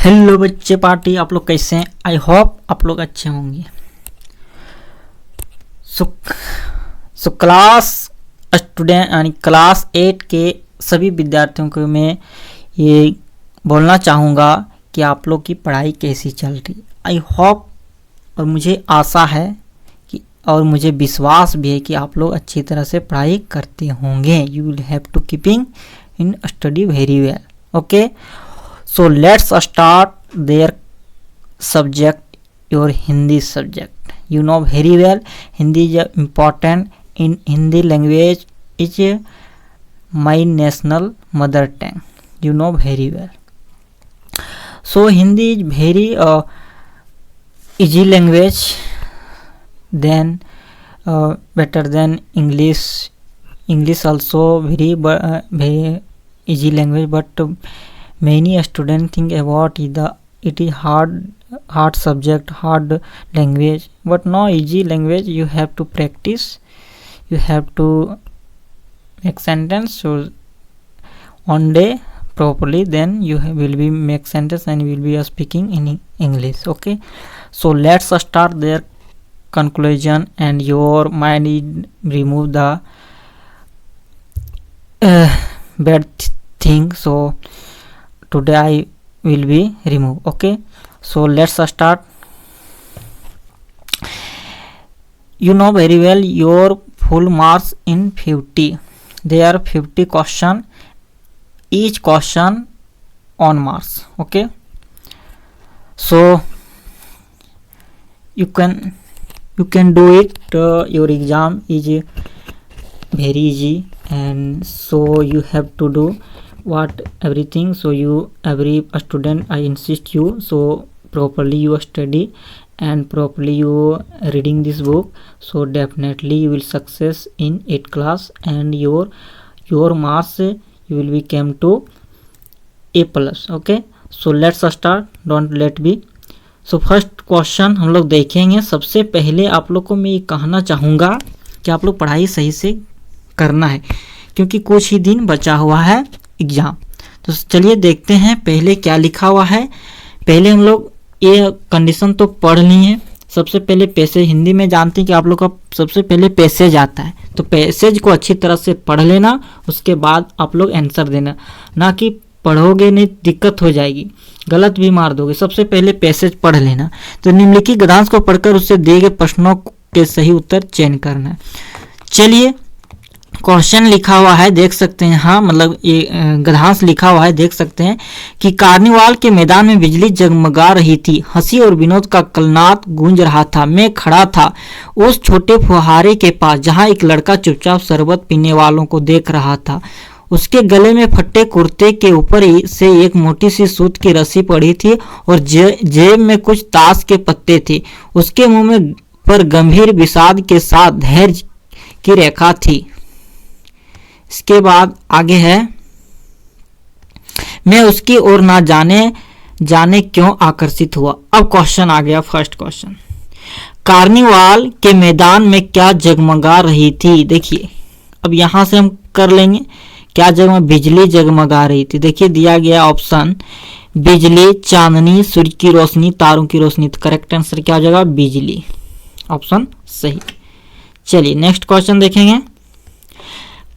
Hello बच्चे party, आप लोग कैसे हैं? आई होप आप लोग अच्छे होंगे। सो क्लास स्टूडेंट यानी क्लास 8 के सभी विद्यार्थियों को मैं ये बोलना चाहूँगा कि आप लोग की पढ़ाई कैसी चल रही। आई होप और मुझे आशा है कि और मुझे विश्वास भी है कि आप लोग अच्छी तरह से पढ़ाई करते होंगे। You will have to keeping in study very well. Okay, so let's start their subject, your Hindi subject. You know very well Hindi is important. In Hindi language is my national mother tongue. You know very well. So Hindi is very easy language than better than English. English also very easy language, but many students think about it is hard subject, hard language, but no easy language. You have to practice, you have to make sentence so one day properly, then you will be make sentence and will be speaking in English. Okay, so let's start their conclusion and your mind remove the bad thing. So today I will be remove. Okay, so let's start. You know very well your full marks in 50. There are 50 question, each question on marks. Okay, so you can do it. Your exam is very easy, and so you have to do what everything. So you every student, I insist you, so properly you study and properly you reading this book, so definitely you will success in 8th class and your marks you will be came to A+. Okay, so let's start, don't let be. so first question हम लोग देखेंगे। सबसे पहले आप लोग को मैं ये कहना चाहूँगा कि आप लोग पढ़ाई सही से करना है, क्योंकि कुछ ही दिन बचा हुआ है एग्जाम। तो चलिए देखते हैं पहले क्या लिखा हुआ है। पहले हम लोग ये कंडीशन तो पढ़ ली है। सबसे पहले पैसेज, हिंदी में जानते हैं कि आप लोग का सबसे पहले पैसेज आता है, तो पैसेज को अच्छी तरह से पढ़ लेना, उसके बाद आप लोग आंसर देना, ना कि पढ़ोगे नहीं दिक्कत हो जाएगी, गलत भी मार दोगे। सबसे पहले पैसेज पढ़ लेना। तो निम्नलिखित गद्यांश को पढ़कर उससे दिए गए प्रश्नों के सही उत्तर चयन करना। चलिए क्वेश्चन लिखा हुआ है, देख सकते हैं। हाँ, मतलब ये गद्यांश लिखा हुआ है, देख सकते हैं कि कार्निवाल के मैदान में बिजली जगमगा रही थी, हंसी और विनोद का कलनाद गूंज रहा था। मैं खड़ा था उस छोटे फुहारे के पास जहां एक लड़का चुपचाप शरबत पीने वालों को देख रहा था। उसके गले में फटे कुर्ते के ऊपर से एक मोटी सी सूत की रस्सी पड़ी थी और जेब में कुछ ताश के पत्ते थे। उसके मुंह में पर गंभीर विषाद के साथ धैर्य की रेखा थी। इसके बाद आगे है, मैं उसकी ओर ना जाने क्यों आकर्षित हुआ। अब क्वेश्चन आ गया, फर्स्ट क्वेश्चन, कार्निवाल के मैदान में क्या जगमगा रही थी। देखिए अब यहां से हम कर लेंगे क्या जगमगा, बिजली जगमगा रही थी। देखिए दिया गया ऑप्शन बिजली, चांदनी, सूर्य की रोशनी, तारों की रोशनी। तो करेक्ट आंसर क्या हो जाएगा, बिजली, ऑप्शन सही। चलिए नेक्स्ट क्वेश्चन देखेंगे।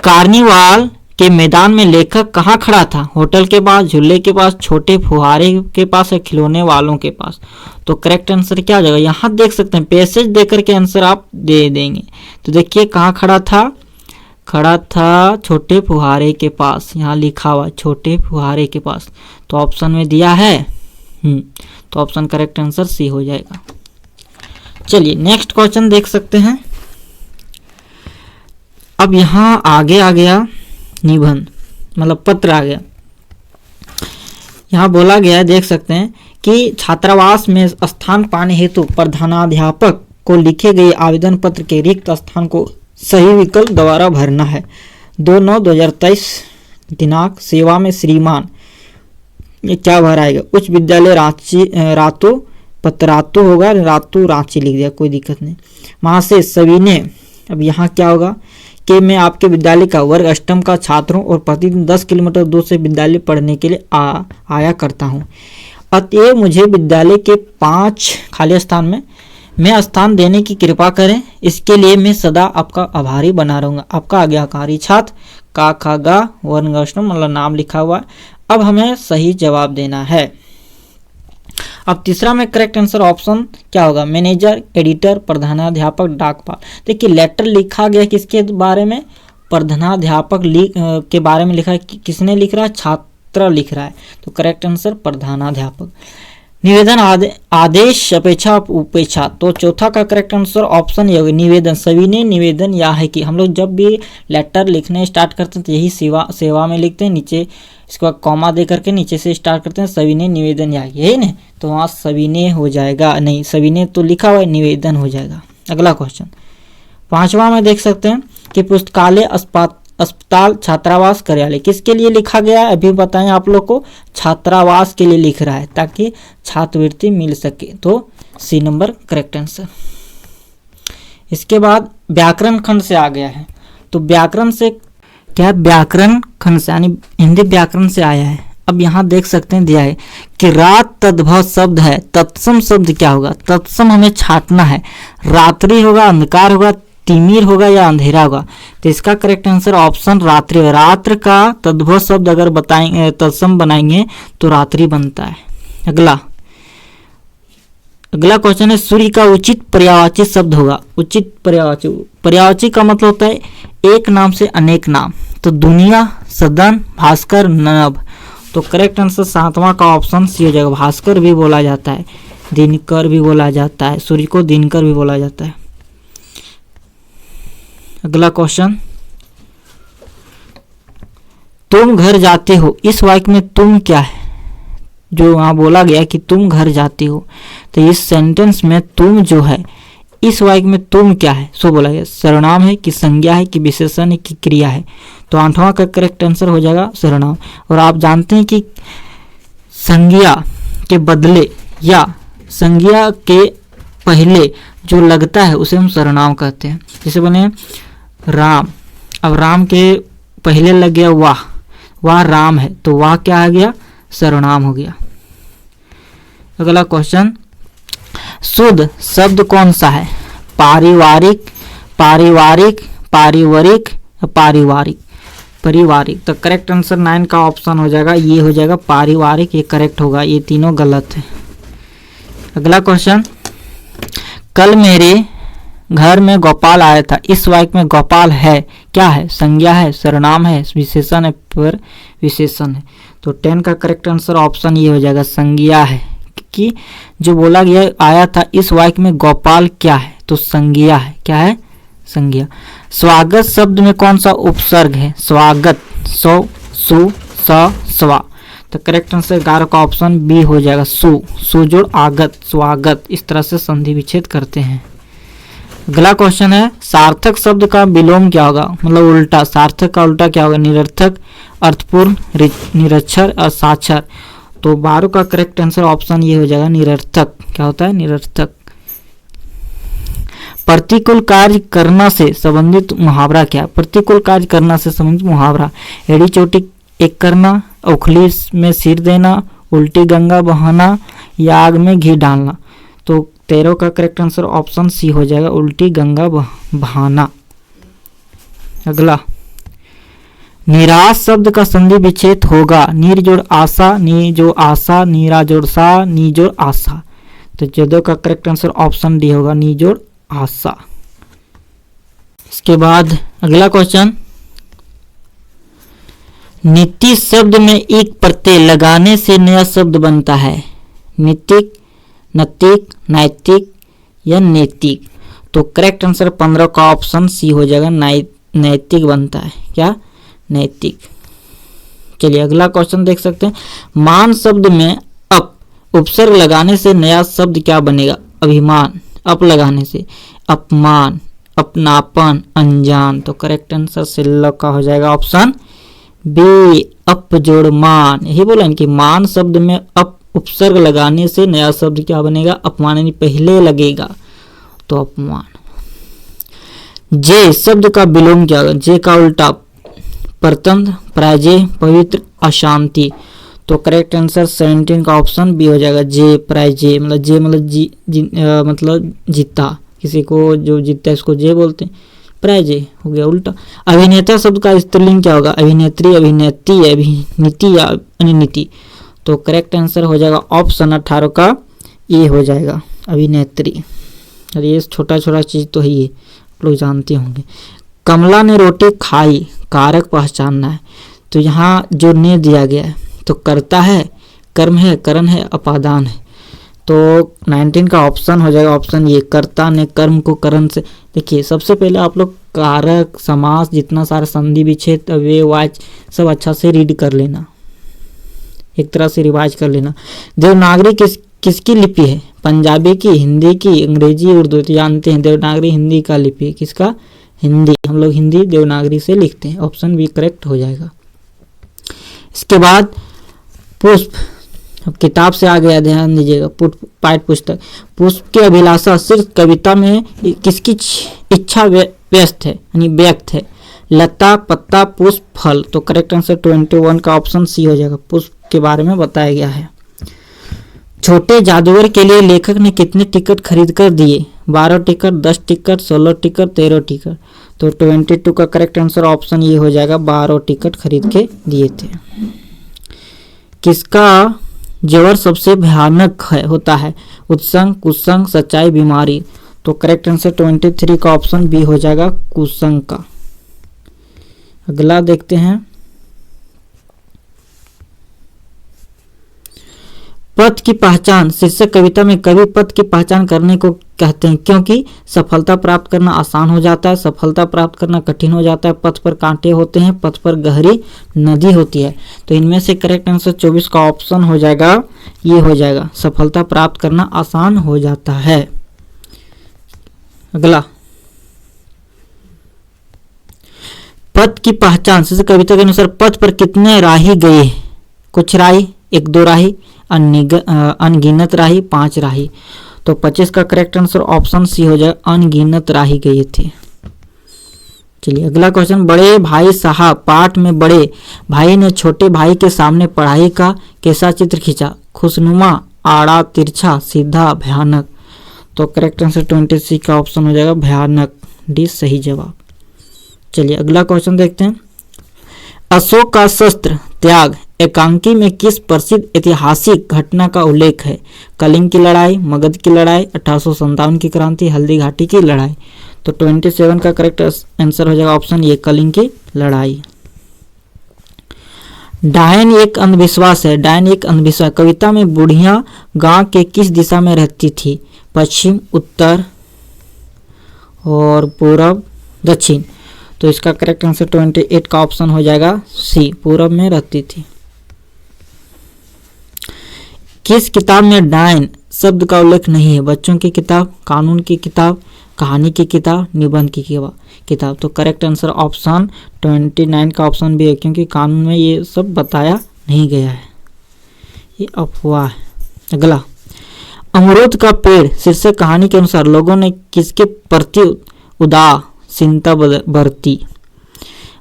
कार्निवाल के मैदान में लेखक कहाँ खड़ा था, होटल के पास, झूले के पास, छोटे फुहारे के पास या खिलौने वालों के पास। तो करेक्ट आंसर क्या हो जाएगा, यहाँ देख सकते हैं पैसेज देकर के आंसर आप दे देंगे। तो देखिए कहाँ खड़ा था छोटे फुहारे के पास, यहाँ लिखा हुआ छोटे फुहारे के पास, तो ऑप्शन में दिया है। तो ऑप्शन करेक्ट आंसर सी हो जाएगा। चलिए नेक्स्ट क्वेश्चन देख सकते हैं। अब यहाँ आगे आ गया निबंध, मतलब पत्र आ गया। यहाँ बोला गया है, देख सकते हैं कि छात्रावास में स्थान पाने हेतु प्रधानाध्यापक को लिखे गए आवेदन पत्र के रिक्त स्थान को सही विकल्प द्वारा भरना है। 2/9/2023 दिनांक, सेवा में श्रीमान, ये क्या भराएगा, उच्च विद्यालय रांची, रातू होगा, रांची लिख दिया, कोई दिक्कत नहीं। वहां से सभी ने, अब यहाँ क्या होगा कि मैं आपके विद्यालय का वर्ग अष्टम का छात्र हूँ और प्रतिदिन 10 किलोमीटर दूर से विद्यालय पढ़ने के लिए आया करता हूँ। अतएव मुझे विद्यालय के 5 खाली स्थान में स्थान देने की कृपा करें। इसके लिए मैं सदा आपका आभारी बना रहूंगा। आपका आज्ञाकारी छात्र का खा गा वर्णगष्टम, मतलब नाम लिखा हुआ है। अब हमें सही जवाब देना है। अब तीसरा में करेक्ट आंसर ऑप्शन क्या होगा? मैनेजर, एडिटर, प्रधानाध्यापक, डाकपाल। देखिए लेटर लिखा गया किसके बारे में? प्रधानाध्यापक के बारे में लिखा है। किसने लिख रहा है? छात्र लिख रहा है। तो करेक्ट आंसर प्रधानाध्यापक। निवेदन, आदेश, अपेक्षा, उपेक्षा। तो चौथा का करेक्ट आंसर ऑप्शन ये होगा निवेदन। सभी ने निवेदन या है कि हम लोग जब भी लेटर लिखने स्टार्ट करते हैं तो यही सेवा में लिखते हैं, नीचे इसके बाद कॉमा दे करके नीचे से स्टार्ट करते हैं, सभी ने निवेदन या, यही ना? तो वहाँ सभी ने हो जाएगा, नहीं सभी ने तो लिखा हुआ है, निवेदन हो जाएगा। अगला क्वेश्चन 5वां में देख सकते हैं कि पुस्तकालय, अस्पताल, छात्रावास, कार्यालय किसके लिए लिखा गया है? अभी बताएं आप लोग को। छात्रावास के लिए लिख रहा है ताकि छात्रवृत्ति मिल सके। तो सी नंबर करेक्ट आंसर। इसके बाद व्याकरण खंड से आ गया है। तो व्याकरण से क्या? व्याकरण खंड से यानी हिंदी व्याकरण से आया है। अब यहाँ देख सकते हैं दिया है कि रात तद्भव शब्द है, तत्सम शब्द क्या होगा? तत्सम हमें छांटना है। रात्रि होगा, अंधकार होगा, तिमिर होगा या अंधेरा होगा? तो इसका करेक्ट आंसर ऑप्शन रात्रि। रात्र का तद्भव शब्द अगर बताएंगे, तत्सम बनाएंगे तो रात्रि बनता है। अगला क्वेश्चन है सूर्य का उचित पर्यायवाची शब्द होगा। उचित पर्यायवाची, पर्यायवाची का मतलब होता है एक नाम से अनेक नाम। तो दुनिया, सदन, भास्कर, नभ। तो करेक्ट आंसर 7वां का ऑप्शन सी हो जाएगा। भास्कर भी बोला जाता है, दिनकर भी बोला जाता है, सूर्य को दिनकर भी बोला जाता है। अगला क्वेश्चन, तुम घर जाते हो, इस वाक्य में तुम क्या है? जो वहां बोला गया कि तुम घर जाते हो, तो इस सेंटेंस में तुम जो है, इस वाक्य में तुम क्या है? सो बोला गया सर्वनाम है कि संज्ञा है कि विशेषण है कि क्रिया है? तो 8वां का करेक्ट आंसर हो जाएगा सर्वनाम। और आप जानते हैं कि संज्ञा के बदले या संज्ञा के पहले जो लगता है उसे हम सर्वनाम कहते हैं। जैसे बने राम, अब राम के पहले लग गया वाह, वाह राम है, तो वाह क्या आ गया? सर्वनाम हो गया। अगला क्वेश्चन, शुद्ध शब्द कौन सा है? पारिवारिक, पारिवारिक, पारिवारिक, पारिवारिक, पारिवारिक। तो करेक्ट आंसर 9 का ऑप्शन हो जाएगा, ये हो जाएगा पारिवारिक, ये करेक्ट होगा, ये तीनों गलत है। अगला क्वेश्चन, कल मेरे घर में गोपाल आया था, इस वाक्य में गोपाल है क्या है? संज्ञा है, सर्वनाम है, विशेषण है, पर विशेषण है। तो 10 का करेक्ट आंसर ऑप्शन ये हो जाएगा संज्ञा है, कि जो बोला गया आया था इस वाक्य में गोपाल क्या है? तो संज्ञा है। क्या है? संज्ञा। स्वागत शब्द में कौन सा उपसर्ग है? स्वागत, सो, सु, स, स्वा। तो करेक्ट आंसर 11 का ऑप्शन बी हो जाएगा सु, सुजोड़ आगत, स्वागत। इस तरह से संधि विच्छेद करते हैं। अगला क्वेश्चन है सार्थक शब्द का विलोम क्या होगा? मतलब उल्टा, सार्थक का उल्टा क्या होगा? निरर्थक, अर्थपूर्ण, निरक्षर और साक्षर। तो 12 का करेक्ट आंसर ऑप्शन ये हो जाएगा निरर्थक। क्या होता है? निरर्थक। प्रतिकूल कार्य करना से संबंधित मुहावरा क्या? प्रतिकूल कार्य करना से संबंधित मुहावरा, एड़ी चोटी एक करना, उखली में सिर देना, उल्टी गंगा बहाना या आग में घी डालना। तो 13 का करेक्ट आंसर ऑप्शन सी हो जाएगा उल्टी गंगा बहाना। अगला, निराश शब्द का संधि विच्छेद होगा नीर जोड़ आशा, नी जो आशा, नीरा जोड़ सा, नी जोड़ आशा। तो 14 का करेक्ट आंसर ऑप्शन डी होगा नी जोड़ आशा। इसके बाद अगला क्वेश्चन, नीति शब्द में एक प्रत्यय लगाने से नया शब्द बनता है। नीतिक, नैतिक, नैतिक या नैतिक। तो करेक्ट आंसर 15 का ऑप्शन सी हो जाएगा नैतिक बनता है। क्या? नैतिक। चलिए अगला क्वेश्चन देख सकते हैं, मान शब्द में अप उपसर्ग लगाने से नया शब्द क्या बनेगा? अभिमान, अप लगाने से अपमान, अपनापन, अनजान। तो करेक्ट आंसर 16 का हो जाएगा ऑप्शन बी, अप जोड़ मान। यही बोला कि मान शब्द में अप उपसर्ग लगाने से नया शब्द क्या बनेगा? अपमान, यानी पहले लगेगा तो अपमान। जे शब्द का विलोम क्या होगा? जे का उल्टा परतंत्र, पराजय, पवित्र, अशांति। तो करेक्ट आंसर 17 का ऑप्शन बी हो जाएगा, जे प्राइज। जे मतलब जीता, किसी को जो जीतता है उसको जे बोलते हैं, प्राइज हो गया उल्टा। अभिनेता शब्द का स्त्रीलिंग क्या होगा, अभिनेत्री, अभिनेत्री, अभिनीति या अनिनीति। तो करेक्ट आंसर हो जाएगा ऑप्शन 18 का ये हो जाएगा, अभिनेत्री। और ये छोटा छोटा चीज तो है, ये लोग जानते होंगे। कमला ने रोटी खाई, कारक पहचानना है। तो यहाँ जो ने दिया गया है तो कर्ता है, कर्म है, करण है, अपादान है। तो 19 का ऑप्शन हो जाएगा ऑप्शन ये, कर्ता ने कर्म को करण से। देखिए सबसे पहले आप लोग कारक, समास, जितना सारा संधि विच्छेद, अव्यय, वाच्य सब अच्छा से रीड कर लेना, एक तरह से रिवाइज कर लेना। देवनागरी किसकी लिपि है, पंजाबी की, हिंदी की, अंग्रेजी, उर्दू। तो जानते हैं देवनागरी हिंदी का लिपि है, किसका, हिंदी। हम लोग हिंदी देवनागरी से लिखते हैं, ऑप्शन बी करेक्ट हो जाएगा। इसके बाद पुष्प, अब किताब से आ गया, ध्यान दीजिएगा, पाठ्य पुस्तक। पुष्प की अभिलाषा सिर्फ कविता में किसकी इच्छा व्यस्त है, यानी व्यक्त है, लता, पत्ता, पुष्प, फल। तो करेक्ट आंसर 21 का ऑप्शन सी हो जाएगा, पुष्प के बारे में बताया गया है। छोटे जादूगर के लिए लेखक ने कितने टिकट खरीद कर दिए, 12 टिकट, 10 टिकट, 16 टिकट, 13 टिकट। तो 22 का करेक्ट आंसर ऑप्शन ये हो जाएगा, 12 टिकट खरीद के दिए थे। किसका जबर सबसे भयानक होता है, उत्संग, कुसंग, सच्चाई, बीमारी। तो करेक्ट आंसर 23 का ऑप्शन बी हो जाएगा, कुसंग का। अगला देखते हैं, पथ की पहचान। शीर्षक कविता में कवि पथ की पहचान करने को कहते हैं क्योंकि सफलता प्राप्त करना आसान हो जाता है, सफलता प्राप्त करना कठिन हो जाता है, पथ पर कांटे होते हैं, पथ पर गहरी नदी होती है। तो इनमें से करेक्ट आंसर 24 का ऑप्शन हो जाएगा, ये हो जाएगा, सफलता प्राप्त करना आसान हो जाता है। अगला, पथ की पहचान। शीर्षक कविता के अनुसार पथ पर कितने राही गए, कुछ राही, 1-2 राही, अनगिनत राही, 5 राही। तो 25 का करेक्ट आंसर ऑप्शन सी हो जाए, अनगिनत राही गए थे। चलिए अगला क्वेश्चन, बड़े भाई साहब पाठ में बड़े भाई ने छोटे भाई के सामने पढ़ाई का कैसा चित्र खींचा, खुशनुमा, आड़ा, तिरछा, सीधा, भयानक। तो करेक्ट आंसर 26 का ऑप्शन हो जाएगा, भयानक, डी सही जवाब। चलिए अगला क्वेश्चन देखते हैं, अशोक का शस्त्र त्याग एकांकी में किस प्रसिद्ध ऐतिहासिक घटना का उल्लेख है, कलिंग की लड़ाई, मगध की लड़ाई, 1857 की क्रांति, हल्दी घाटी की लड़ाई। तो 27 का करेक्ट आंसर हो जाएगा ऑप्शन ये, कलिंग की लड़ाई। डायन एक अंधविश्वास है, डायन एक अंधविश्वास। कविता में बुढ़िया गांव के किस दिशा में रहती थी, पश्चिम, उत्तर और पूरब, दक्षिण। तो इसका करेक्ट आंसर 28 का ऑप्शन हो जाएगा सी, पूरब में रहती थी। किस किताब में डायन शब्द का उल्लेख नहीं है, बच्चों की किताब, कानून की किताब, कहानी की किताब, निबंध की किताब। तो करेक्ट आंसर ऑप्शन 29 का ऑप्शन भी है, क्योंकि कानून में ये सब बताया नहीं गया है, ये अफवाह है। अगला, अमरूद का पेड़ शीर्षक कहानी के अनुसार लोगों ने किसके प्रति उदासीनता बरती,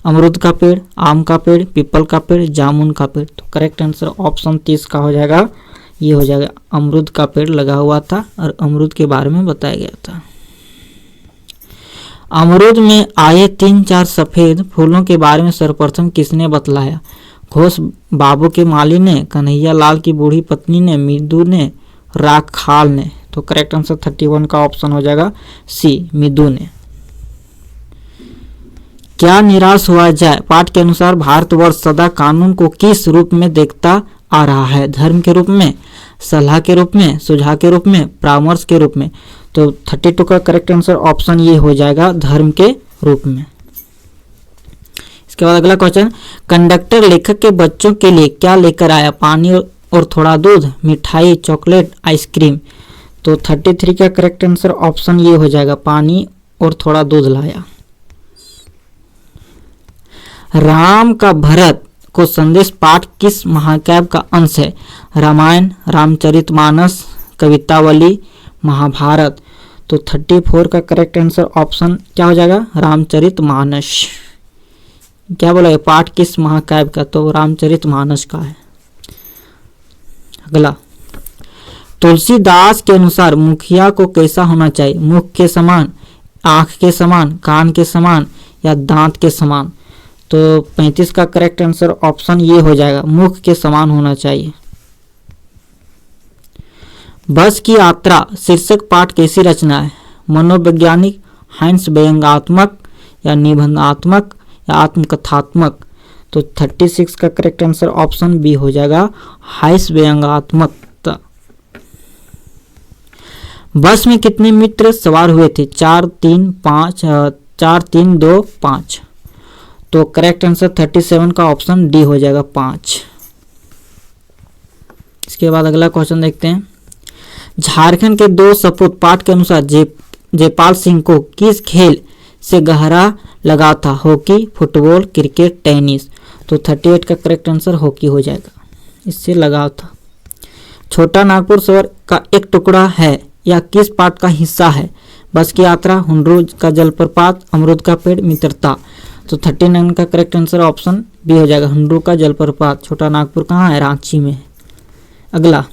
अमरूद का पेड़, आम का पेड़, पीपल का पेड़, जामुन का पेड़। तो करेक्ट आंसर ऑप्शन 30 का हो जाएगा, ये हो जाएगा, अमरूद का पेड़ लगा हुआ था और अमरूद के बारे में बताया गया था। अमरूद में आए 3-4 सफेद फूलों के बारे में सर्वप्रथम किसने बतलाया, घोष बाबू के माली ने, कन्हैया लाल की बूढ़ी पत्नी ने, मिदू ने, राखाल ने। तो करेक्ट आंसर 31 का ऑप्शन हो जाएगा सी, मिदू ने। क्या निराश हुआ जाए, पाठ के अनुसार भारतवर्ष सदा कानून को किस रूप में देखता आ रहा है, धर्म के रूप में, सलाह के रूप में, सुझाव के रूप में, परामर्श के रूप में। तो 32 का करेक्ट आंसर ऑप्शन ये हो जाएगा, धर्म के रूप में। इसके बाद अगला क्वेश्चन, कंडक्टर लेखक के बच्चों के लिए क्या लेकर आया, पानी और थोड़ा दूध, मिठाई, चॉकलेट, आइसक्रीम। तो 33 का करेक्ट आंसर ऑप्शन ये हो जाएगा, पानी और थोड़ा दूध लाया। राम का भरत को संदेश पाठ किस महाकाव्य का अंश है, रामायण, रामचरितमानस, कवितावली, महाभारत। तो 34 का करेक्ट आंसर ऑप्शन क्या हो जाएगा, रामचरितमानस। क्या बोला, पाठ किस महाकाव्य का, तो रामचरितमानस का है। अगला, तुलसीदास के अनुसार मुखिया को कैसा होना चाहिए? मुख के समान, आंख के समान, कान के समान या दांत के समान? तो 35 का करेक्ट आंसर ऑप्शन ये हो जाएगा, मुख के समान होना चाहिए। बस की यात्रा शीर्षक पाठ कैसी रचना है? मनोवैज्ञानिक, हाइंस व्यंग्यात्मक या निबंधात्मक या आत्मकथात्मक? तो 36 का करेक्ट आंसर ऑप्शन बी हो जाएगा, हाइंस व्यंग्यात्मक। बस में कितने मित्र सवार हुए थे? 4 3 2 5। तो करेक्ट आंसर 37 का ऑप्शन डी हो जाएगा, 5। इसके बाद अगला क्वेश्चन देखते हैं। झारखंड के 2 सपूत पाठ के अनुसार जयपाल सिंह को किस खेल से गहरा लगाव था? Hockey, football, cricket, tennis? तो 38 का करेक्ट आंसर हॉकी हो जाएगा, इससे लगाव था। छोटा नागपुर सरोवर का एक टुकड़ा है या किस पाठ का हिस्सा है? बस की यात्रा, हुंडरू का जलप्रपात, अमरूद का पेड़, मित्रता? तो 39 का करेक्ट आंसर ऑप्शन बी हो जाएगा, हुंडरू का जलप्रपात। छोटा नागपुर कहाँ है? रांची में है। अगला,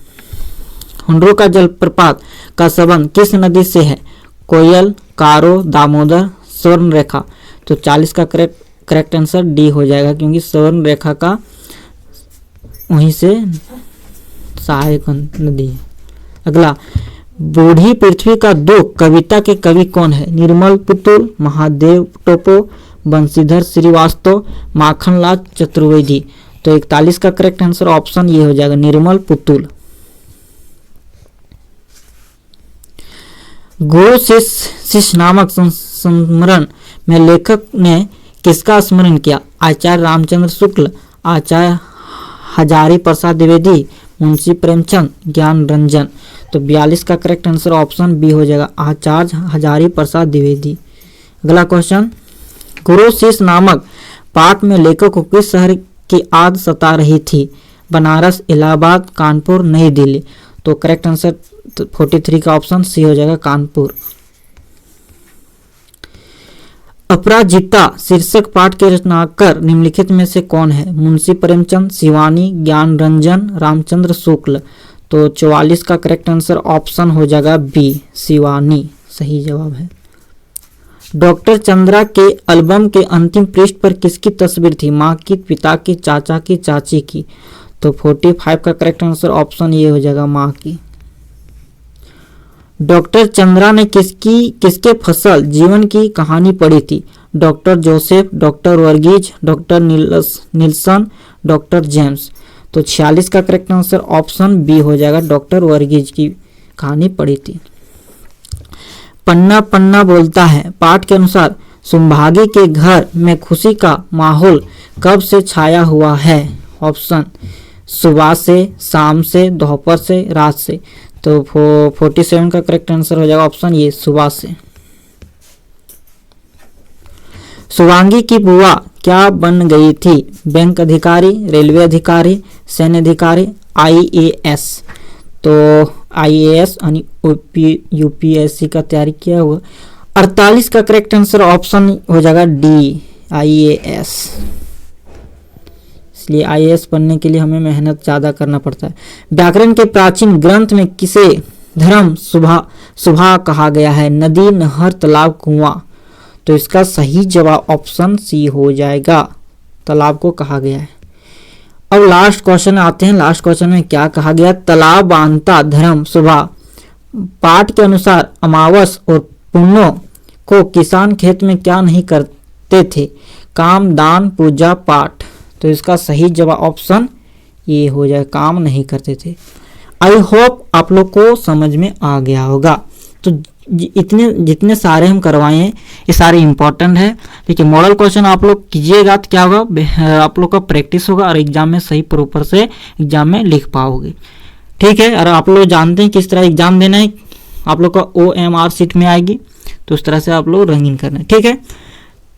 हुंडरू का जलप्रपात का संबंध किस नदी से है? कोयल, कारो, दामोदर, स्वर्ण रेखा? तो 40 का करेक्ट आंसर डी हो जाएगा, क्योंकि स्वर्ण रेखा का वहीं से सहायक नदी है। अगला, बूढ़ी पृथ्वी का दुख कविता के कवि कौन है? निर्मल पुतुल, महादेव टोपो, बंशीधर श्रीवास्तव, माखनलाल चतुर्वेदी? तो 41 का करेक्ट आंसर ऑप्शन ये हो जाएगा, निर्मल पुतुल। गुरु शिष्य नामक संस्मरण में लेखक ने किसका स्मरण किया? आचार्य रामचंद्र शुक्ल, आचार्य हजारी प्रसाद द्विवेदी, मुंशी प्रेमचंद, ज्ञान रंजन? तो 42 का करेक्ट आंसर ऑप्शन बी हो जाएगा, आचार्य हजारी प्रसाद द्विवेदी। अगला क्वेश्चन, गुरु शिष्य नामक पाठ में लेखक को किस शहर की आद सता रही थी? बनारस, इलाहाबाद, कानपुर, नई दिल्ली? तो करेक्ट आंसर 43 का ऑप्शन सी हो जाएगा, कानपुर। अपराजिता शीर्षक पाठ के रचनाकार निम्नलिखित में से कौन है? मुंशी प्रेमचंद, शिवानी, ज्ञान रंजन, रामचंद्र शुक्ल? तो 44 का करेक्ट आंसर ऑप्शन हो जाएगा बी, शिवानी सही जवाब है। डॉक्टर चंद्रा के एल्बम के अंतिम पृष्ठ पर किसकी तस्वीर थी? माँ की, पिता की, चाचा की, चाची की? तो 45 का करेक्ट आंसर ऑप्शन ये हो जाएगा, माँ की। डॉक्टर चंद्रा ने किसके फसल जीवन की कहानी पढ़ी थी? Doctor Joseph, doctor Varghese, doctor Nilsen, doctor James? तो 46 का करेक्ट आंसर ऑप्शन बी हो जाएगा, डॉक्टर वर्गीज की कहानी पढ़ी थी। पन्ना पन्ना बोलता है पाठ के अनुसार सुंभागी के घर में खुशी का माहौल कब से छाया हुआ है? ऑप्शन सुबह से, शाम से, दोपहर से, रात से? तो 47 का करेक्ट आंसर हो जाएगा ऑप्शन ये, सुबह से। शुभांगी की बुआ क्या बन गई थी? बैंक अधिकारी, रेलवे अधिकारी, सैन्य अधिकारी, IAS? तो IAS यानी UPSC का तैयारी किया हुआ। 48 का करेक्ट आंसर ऑप्शन हो जाएगा डी, IAS। इसलिए IAS पढ़ने के लिए हमें मेहनत ज्यादा करना पड़ता है। व्याकरण के प्राचीन ग्रंथ में किसे धर्म सुभा कहा गया है? नदी, नहर, तालाब, कुआं? तो इसका सही जवाब ऑप्शन सी हो जाएगा, तालाब को कहा गया है। अब लास्ट क्वेश्चन आते हैं। लास्ट क्वेश्चन में क्या कहा गया? तालाब बांधता धर्म सुभा पाठ के अनुसार अमावस और पुण्यों को किसान खेत में क्या नहीं करते थे? काम, दान, पूजा, पाठ? तो इसका सही जवाब ऑप्शन ये हो जाए, काम नहीं करते थे। आई होप आप लोग को समझ में आ गया होगा। तो इतने जितने सारे हम करवाए हैं ये सारे इंपॉर्टेंट है। देखिए मॉडल क्वेश्चन आप लोग कीजिएगा तो क्या होगा, आप लोग का प्रैक्टिस होगा और एग्जाम में सही प्रॉपर से एग्जाम में लिख पाओगे। ठीक है, और आप लोग जानते हैं किस तरह एग्जाम देना है, आप लोग का OMR सीट में आएगी, तो उस तरह से आप लोग रंगीन करना है।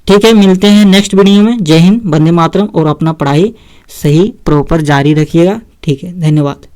ठीक है, मिलते हैं नेक्स्ट वीडियो में। जय हिंद, वंदे मातरम, और अपना पढ़ाई सही प्रॉपर जारी रखिएगा। ठीक है, धन्यवाद।